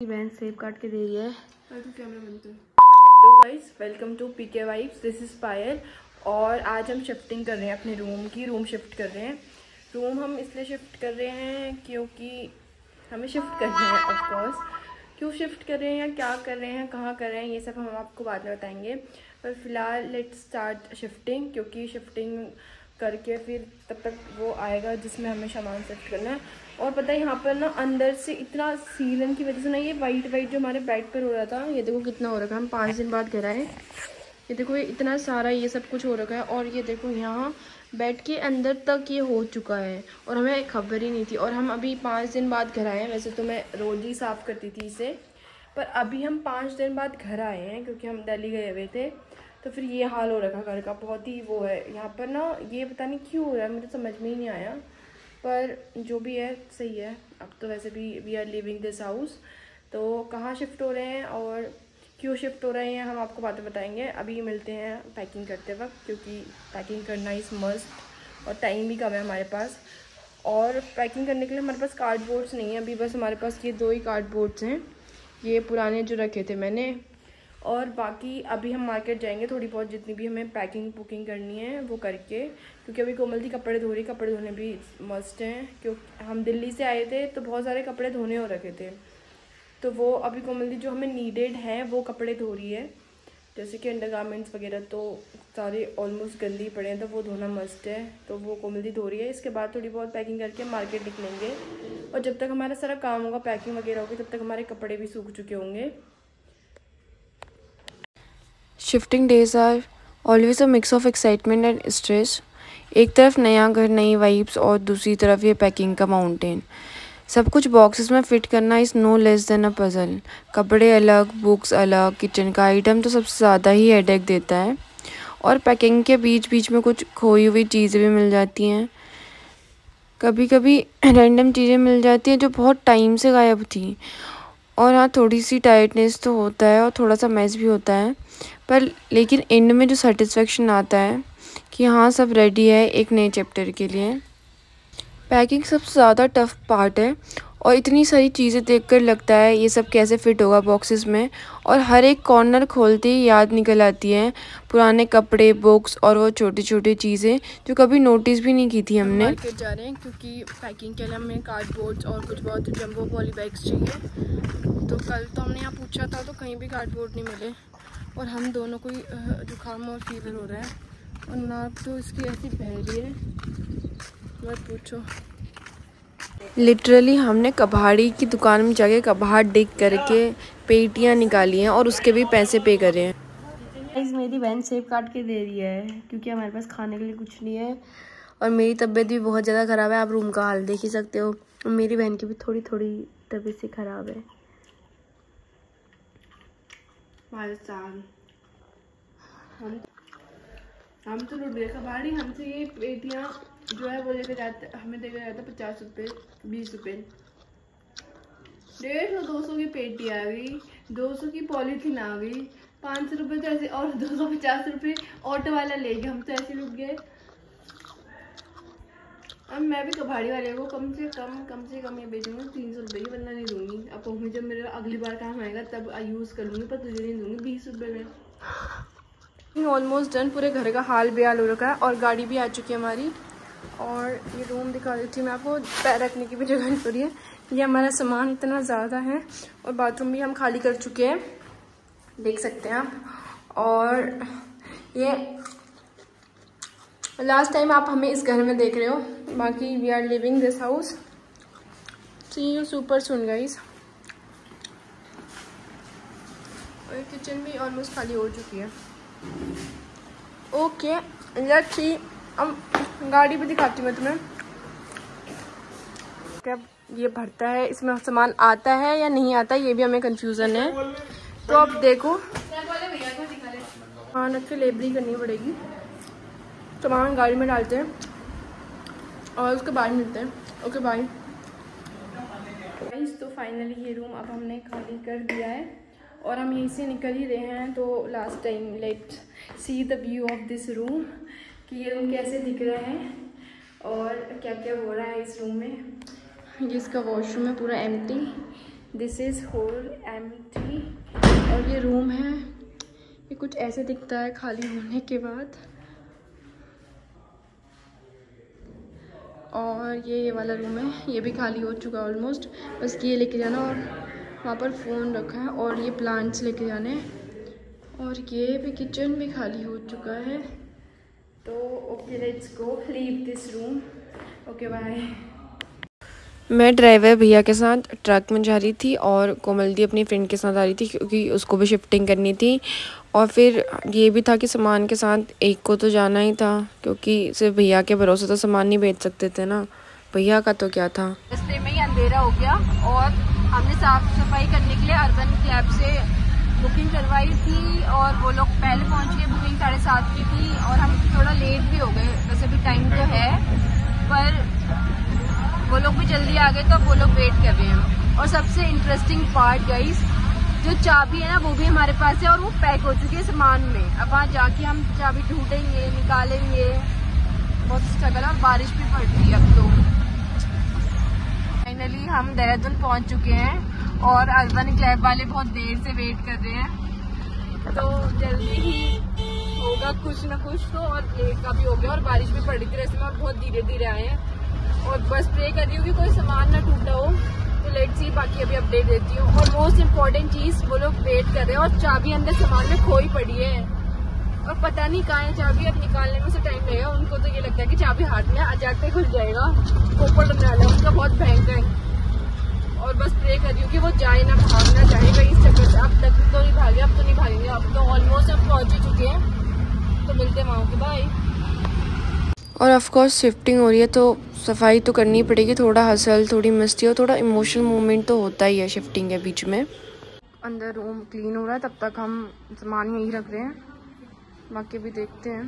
बहन सेब काट के दे रही है। तो कैमरा बनते हैं। Hello guys, welcome to PK vibes. This is Payal और आज हम शिफ्टिंग कर रहे हैं अपने रूम शिफ्ट कर रहे हैं। रूम हम इसलिए शिफ्ट कर रहे हैं क्योंकि हमें शिफ्ट करना है। ऑफ कोर्स क्यों शिफ्ट कर रहे हैं या क्या कर रहे हैं, कहाँ कर रहे हैं, ये सब हम आपको बाद में बताएंगे। पर फिलहाल लेट्स स्टार्ट शिफ्टिंग, क्योंकि शिफ्टिंग करके फिर तब तक वो आएगा जिसमें हमें सामान शिफ्ट करना है। और पता है यहाँ पर ना अंदर से इतना सीलन की वजह से ना ये वाइट जो हमारे बेड पर हो रहा था, ये देखो कितना हो रखा है। हम 5 दिन बाद घर आए, ये देखो ये इतना सारा ये सब कुछ हो रखा है। और ये देखो यहाँ बेड के अंदर तक ये हो चुका है और हमें खबर ही नहीं थी। और हम अभी 5 दिन बाद घर आए हैं। वैसे तो मैं रोज ही साफ़ करती थी इसे, पर अभी हम 5 दिन बाद घर आए हैं क्योंकि हम दिल्ली गए हुए थे। तो फिर ये हाल हो रखा घर का, बहुत ही वो है यहाँ पर ना। ये पता नहीं क्यों हो रहा है, मुझे समझ में ही नहीं आया, पर जो भी है सही है। अब तो वैसे भी we are living this house. तो कहाँ शिफ्ट हो रहे हैं और क्यों शिफ्ट हो रहे हैं हम आपको बातें बताएंगे। अभी मिलते हैं पैकिंग करते वक्त, क्योंकि पैकिंग करना इज़ मस्ट और टाइम भी कम है हमारे पास। और पैकिंग करने के लिए हमारे पास कार्डबोर्ड्स नहीं है अभी, बस हमारे पास ये 2 ही कार्डबोर्ड्स हैं, ये पुराने जो रखे थे मैंने। और बाकी अभी हम मार्केट जाएंगे, थोड़ी बहुत जितनी भी हमें पैकिंग पुकिंग करनी है वो करके, क्योंकि अभी कोमल दी कपड़े धो रही। कपड़े धोने भी मस्ट हैं क्योंकि हम दिल्ली से आए थे तो बहुत सारे कपड़े धोने हो रखे थे। तो वो अभी कोमल दी जो हमें नीडेड है वो कपड़े धो रही है, जैसे कि अंडरगारमेंट्स वगैरह तो सारे ऑलमोस्ट गंदे ही पड़े हैं, तो वो धोना मस्ट है। तो वो कोमल दी धो रही है। इसके बाद थोड़ी बहुत पैकिंग करके मार्केट निकलेंगे और जब तक हमारा सारा काम होगा, पैकिंग वगैरह होगी, तब तक हमारे कपड़े भी सूख चुके होंगे। Shifting days are always a mix of excitement and stress. एक तरफ नया घर, नई वाइब्स और दूसरी तरफ ये पैकिंग का माउंटेन। सब कुछ बॉक्सेस में फिट करना is no less than a puzzle. कपड़े अलग, बुक्स अलग, किचन का आइटम तो सबसे ज़्यादा ही हेडेक देता है। और पैकिंग के बीच बीच में कुछ खोई हुई चीज़ें भी मिल जाती हैं। कभी कभी रैंडम चीज़ें मिल जाती हैं जो बहुत टाइम से गायब थी। और हाँ, थोड़ी सी टाइटनेस तो होता है और थोड़ा सा मैस भी होता है, पर लेकिन एंड में जो सेटिस्फेक्शन आता है कि हाँ सब रेडी है एक नए चैप्टर के लिए। पैकिंग सबसे ज़्यादा टफ पार्ट है और इतनी सारी चीज़ें देखकर लगता है ये सब कैसे फिट होगा बॉक्सेस में। और हर एक कॉर्नर खोलते ही याद निकल आती हैं पुराने कपड़े, बुक्स और वो छोटी छोटी चीज़ें जो कभी नोटिस भी नहीं की थी हमने। मार्केट जा रहे हैं क्योंकि पैकिंग के लिए हमें कार्डबोर्ड्स और कुछ बहुत जंबो पॉली बैग्स चाहिए। तो कल तो हमने यहाँ पूछा था तो कहीं भी कार्डबोर्ड नहीं मिले और हम दोनों को जुकाम और फीवर हो रहा है और नाक तो इसकी ऐसी बह रही है, मत पूछो। लिटरली हमने कबाड़ी की दुकान में जाके कबाड़ डिग करके पेटियाँ निकाली हैं और उसके भी पैसे पे करे हैं। मेरी बहन सेब काट के दे रही है क्योंकि हमारे पास खाने के लिए कुछ नहीं है और मेरी तबीयत भी बहुत ज़्यादा ख़राब है। आप रूम का हाल देख ही सकते हो। और मेरी बहन की भी थोड़ी थोड़ी तबीयत से ख़राब है। हम तो लुट गए कबाड़ी। हमसे ये पेटियाँ जो है वो लेकर जाते, हमें देकर जाता 50 रुपये, 20 रुपये, 150 200 की पेटी आ गई, 200 की पॉलीथीन आ गई, 500 रुपये तो ऐसे, और 250 रुपये ऑटो वाला ले गया। हम तो ऐसे लुट गए। अब मैं भी कबाड़ी वाले को कम से कम ये बेचूंगी 300 रुपये की, वरना नहीं दूंगी। अब मुझे जब मेरा अगली बार काम आएगा तब यूज़ कर लूँगी, पर तुझे नहीं दूंगी 20 रुपये में। ऑलमोस्ट डन, पूरे घर का हाल बेहाल हो रखा है और गाड़ी भी आ चुकी है हमारी। और ये रूम दिखा देती हूँ मैं आपको, पैर रखने की भी जगह नहीं पड़ी है। ये हमारा सामान इतना ज़्यादा है और बाथरूम भी हम खाली कर चुके हैं, देख सकते हैं आप। और ये लास्ट टाइम आप हमें इस घर में देख रहे हो। बाकी we are living this house. See you super soon guys. और किचन भी ऑलमोस्ट खाली हो चुकी है। Okay let's see. अब गाड़ी भी दिखाती हूँ मैं तुम्हें। क्या ये भरता है, इसमें सामान आता है या नहीं आता, ये भी हमें कंफ्यूजन है। तो अब देखो, हाँ रख के लेबरी करनी पड़ेगी। सामान गाड़ी में डालते हैं और उसके बाद मिलते हैं। Okay bye. तो फाइनली ये रूम अब हमने खाली कर दिया है और हम यहीं से निकल ही रहे हैं। तो last time let's see the view of this room, कि ये रूम कैसे दिख रहा है और क्या क्या हो रहा है इस रूम में। ये इसका वॉशरूम है पूरा empty. This is whole empty. और ये रूम है, ये कुछ ऐसे दिखता है खाली होने के बाद। और ये वाला रूम है, ये भी खाली हो चुका है ऑलमोस्ट। बस ये लेके जाना और वहाँ पर फ़ोन रखा है और ये प्लांट्स लेके जाने। और ये भी किचन भी खाली हो चुका है। तो okay, let's go, leave this room. Okay bye. मैं ड्राइवर भैया के साथ ट्रक में जा रही थी और कोमल दी अपनी फ्रेंड के साथ आ रही थी क्योंकि उसको भी शिफ्टिंग करनी थी। और फिर ये भी था कि सामान के साथ एक को तो जाना ही था, क्योंकि सिर्फ भैया के भरोसे तो सामान नहीं भेज सकते थे ना। भैया का तो क्या था। रास्ते में ही अंधेरा हो गया और हमने साफ सफाई करने के लिए अर्बन क्लैब से बुकिंग करवाई थी और वो लोग पहले पहुंच गए। बुकिंग 7:30 की थी और हम थोड़ा लेट भी हो गए। वैसे भी टाइम तो है, पर वो लोग भी जल्दी आ गए तो वो लोग वेट कर रहे हैं। और सबसे इंटरेस्टिंग पार्ट गाइस, जो चाबी है ना वो भी हमारे पास है और वो पैक हो चुकी है सामान में। अब वहाँ जाके हम चाबी ढूंढेंगे, निकालेंगे, बहुत स्ट्रगल है और बारिश भी पड़ रही है अब तो। फाइनली हम देहरादून पहुँच चुके हैं और अर्बन क्लैब वाले बहुत देर से वेट कर रहे हैं, तो जल्दी ही होगा कुछ ना कुछ तो। और लेट का भी हो गया और बारिश भी पड़ रही थी रास्ते में और बहुत धीरे धीरे आए हैं। और बस प्रे कर रही हूँ कि कोई सामान ना टूटा हो। तो लेट्स सी, बाकी अभी अपडेट देती हूँ। और मोस्ट इम्पॉर्टेंट चीज़, वो लोग वेट कर रहे हैं और चाबी अंदर सामान में खोई पड़ी है और पता नहीं कहाँ है चाबी। अब निकालने में से टाइम लगेगा। उनको तो ये लगता है कि चाबी हाथ में आ जाते खुल जाएगा। पोपट बनने वाला है उनका बहुत भयंकर। और बस प्रे कर रही हूँ कि वो जाए ना, भागना चाहेगा इस चक्कर से। अब तक तो नहीं भागे, अब तो नहीं भागेंगे। अब तो ऑलमोस्ट अब पहुँच ही चुके हैं, तो मिलते हैं वहाँ के। बाय। और ऑफ कोर्स शिफ्टिंग हो रही है तो सफाई तो करनी पड़ेगी। थोड़ा हसल, थोड़ी मस्ती और थोड़ा इमोशनल मोमेंट तो होता ही है शिफ्टिंग के बीच में। अंदर रूम क्लीन हो रहा है, तब तक हम सामान यहीं रख रहे हैं, बाकी भी देखते हैं।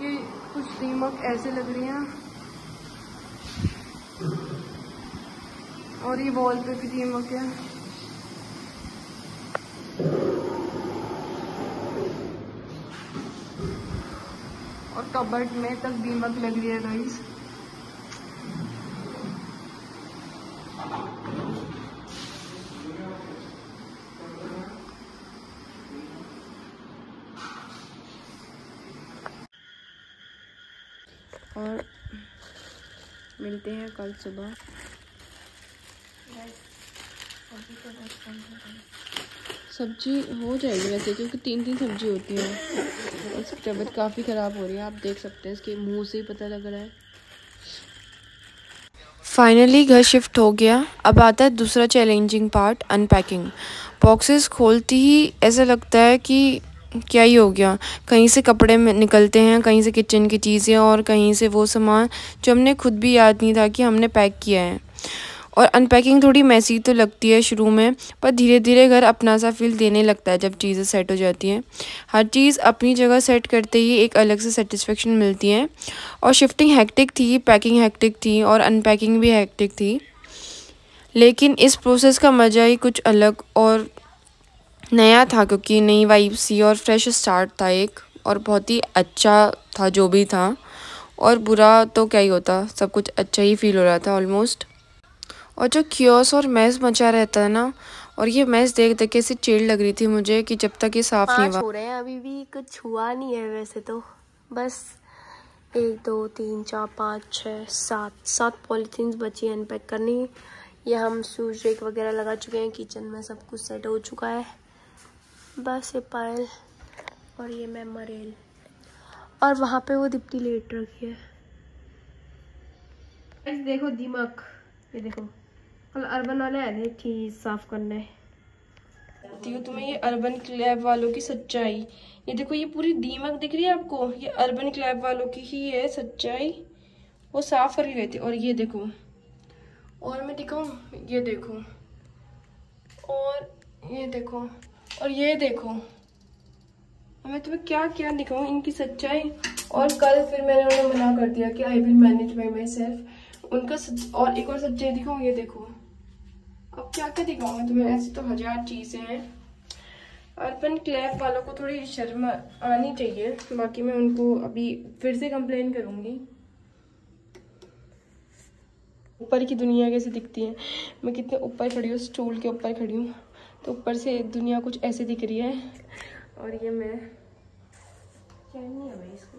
ये कुछ दीमक ऐसे लग रही हैं और ये वॉल पे भी दीमक है। और कबर्ड में तक दीमक लग रही है गाइस। और मिलते हैं कल सुबह। सब्जी हो जाएगी वैसे, क्योंकि 3 सब्जी होती है। इसकी तबीयत काफ़ी ख़राब हो रही है, आप देख सकते हैं, इसके मुंह से ही पता लग रहा है। फाइनली घर शिफ्ट हो गया। अब आता है दूसरा चैलेंजिंग पार्ट, अनपैकिंग। बॉक्सेस खोलती ही ऐसा लगता है कि क्या ही हो गया। कहीं से कपड़े में निकलते हैं, कहीं से किचन की चीज़ें और कहीं से वो सामान जो हमने खुद भी याद नहीं था कि हमने पैक किया है। और अनपैकिंग थोड़ी मैसी तो लगती है शुरू में, पर धीरे धीरे घर अपना सा फील देने लगता है जब चीज़ें सेट हो जाती हैं। हर चीज़ अपनी जगह सेट करते ही एक अलग से सेटिस्फेक्शन मिलती है। और शिफ्टिंग हेक्टिक थी, पैकिंग हेक्टिक थी और अनपैकिंग भी हेक्टिक थी, लेकिन इस प्रोसेस का मज़ा ही कुछ अलग और नया था, क्योंकि नई वाइब्स थी और फ्रेश स्टार्ट था एक। और बहुत ही अच्छा था जो भी था, और बुरा तो क्या ही होता, सब कुछ अच्छा ही फील हो रहा था ऑलमोस्ट। और जो क्योस और मैस मचा रहता है ना, और ये मैस देख देख के ऐसी चिढ़ लग रही थी मुझे कि जब तक ये साफ नहीं हुआ। हो रहे हैं, अभी भी कुछ हुआ नहीं है वैसे तो। बस 1 2 3 4 5 6 7 पॉलीथीन्स बची अनपैक करनी। ये हम शूज रेक वगैरह लगा चुके हैं, किचन में सब कुछ सेट हो चुका है। बस ये पायल और ये मैं मरेल, और वहाँ पे वो दीप्ति लेट रखी है। देखो दीमक, ये देखो, कल अर्बन वाले आए थे चीज साफ करने। तुम्हें ये अर्बन क्लैब वालों की सच्चाई, ये देखो, ये पूरी दीमक दिख रही है आपको, ये अर्बन क्लैब वालों की ही है सच्चाई। वो साफ कर गए थे। और ये देखो, और मैं दिखाऊं, ये देखो, और ये देखो, और ये देखो, मैं तुम्हें क्या क्या दिखाऊं इनकी सच्चाई। और कल फिर मैंने उन्हें मना कर दिया कि I will manage by my self. उनका और एक और सच्चाई दिखाऊं, ये देखो। अब क्या क्या दिखाऊं मैं तुम्हें, ऐसी तो 1000 चीजें हैं। अर्बन क्लैब वालों को थोड़ी शर्म आनी चाहिए। बाकी मैं उनको अभी फिर से कंप्लेन करूंगी। ऊपर की दुनिया कैसे दिखती है। मैं कितने ऊपर खड़ी हूँ, स्टूल के ऊपर खड़ी हूँ, तो ऊपर से दुनिया कुछ ऐसे दिख रही है। और ये मैं क्या नहीं है भाई इसको।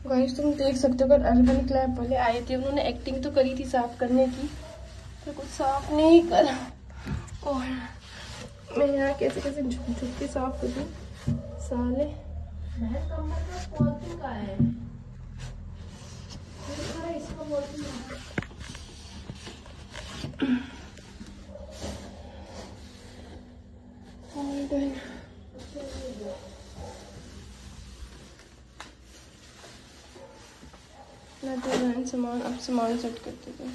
गाइस तुम देख सकते हो, अगर अर्बन क्लैब वाले आए थे, उन्होंने एक्टिंग तो करी थी साफ करने की, तो कुछ साफ नहीं करा। और मैं यहाँ कैसे कैसे झुक झुक के साफ करूँ साले। कमर का पॉलिथीन का है इसका पॉलिथीन। सामान, अब सामान सेट करते थे।